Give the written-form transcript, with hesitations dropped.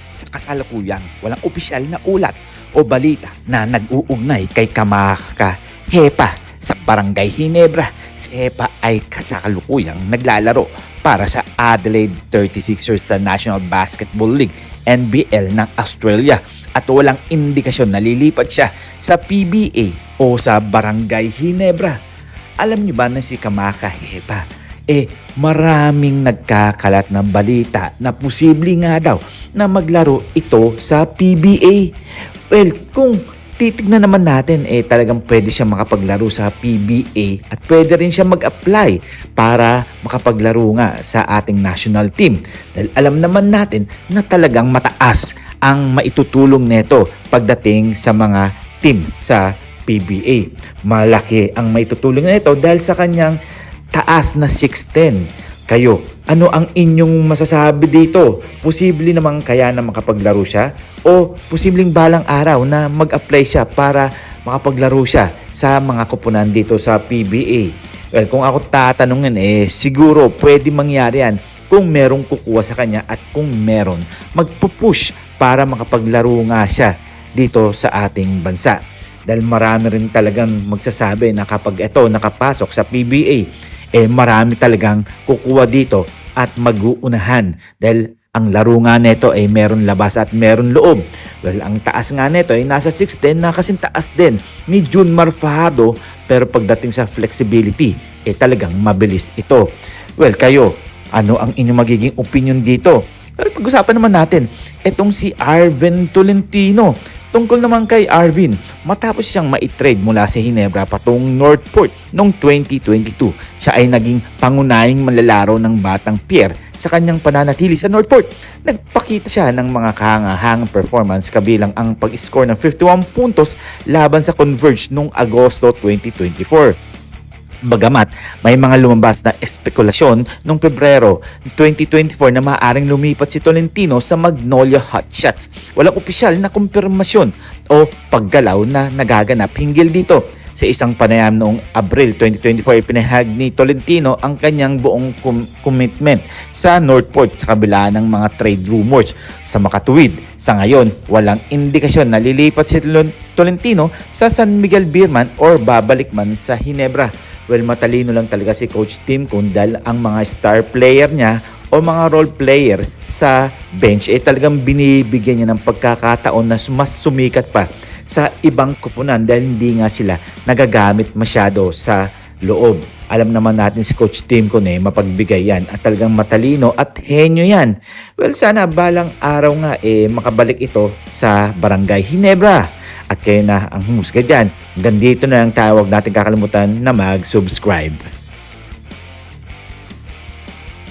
Sa kasalukuyang walang opisyal na ulat o balita na nag-uugnay kay Kamaka Hepa sa Barangay Ginebra. Si Hepa ay kasalukuyang naglalaro para sa Adelaide 36ers sa National Basketball League NBL ng Australia at walang indikasyon na lilipat siya sa PBA o sa Barangay Ginebra. Alam niyo ba na si Kamaka Hepa maraming nagkakalat na balita na posible nga daw na maglaro ito sa PBA. Well, kung titignan naman natin, talagang pwede siya makapaglaro sa PBA at pwede rin siya mag-apply para makapaglaro nga sa ating national team. Dahil alam naman natin na talagang mataas ang maitutulong nito pagdating sa mga team sa PBA. Malaki ang maitutulong nito dahil sa kanyang taas na 6'10". Kayo, ano ang inyong masasabi dito? Posible naman kaya na makapaglaro siya? O posibleng balang araw na mag-apply siya para makapaglaro siya sa mga koponan dito sa PBA? Well, kung ako tatanungin, siguro pwede mangyari yan kung merong kukuha sa kanya at kung meron magpupush para makapaglaro nga siya dito sa ating bansa. Dahil marami rin talagang magsasabi na kapag ito nakapasok sa PBA, marami talagang kukuha dito at mag-uunahan dahil ang laro nga nito ay meron labas at meron loob. Well, ang taas nga nito ay nasa 6'10", na kasing taas din ni Junmar Fajardo, pero pagdating sa flexibility, talagang mabilis ito. Well, kayo, ano ang inyong magiging opinion dito? Well, pag-usapan naman natin, itong si Arvin Tolentino. Tungkol naman kay Arvin, matapos siyang maitrade mula sa Ginebra patong Northport noong 2022, siya ay naging pangunahing manlalaro ng Batang Pierre sa kanyang pananatili sa Northport. Nagpakita siya ng mga kahangahangang performance kabilang ang pag-score ng 51 puntos laban sa Converge noong Agosto 2024. Bagamat may mga lumabas na espekulasyon noong Pebrero 2024 na maaaring lumipat si Tolentino sa Magnolia Hotshots, walang opisyal na kumpirmasyon o paggalaw na nagaganap hinggil dito. Sa isang panayam noong Abril 2024, pinahag ni Tolentino ang kanyang buong commitment sa Northport sa kabila ng mga trade rumors. Sa makatuwid, sa ngayon, walang indikasyon na lilipat si Tolentino sa San Miguel Beerman or babalik man sa Ginebra. Well, matalino lang talaga si Coach Tim Kundal. Ang mga star player niya o mga role player sa bench talagang binibigyan niya ng pagkakataon na mas sumikat pa sa ibang koponan dahil hindi nga sila nagagamit masyado sa loob. Alam naman natin si Coach Tim Kun mapagbigay yan at talagang matalino at henyo yan. Well, sana balang araw nga makabalik ito sa Barangay Ginebra. At kayo na ang humusga dyan. Hanggang dito na lang tawag natin kakalimutan na mag-subscribe.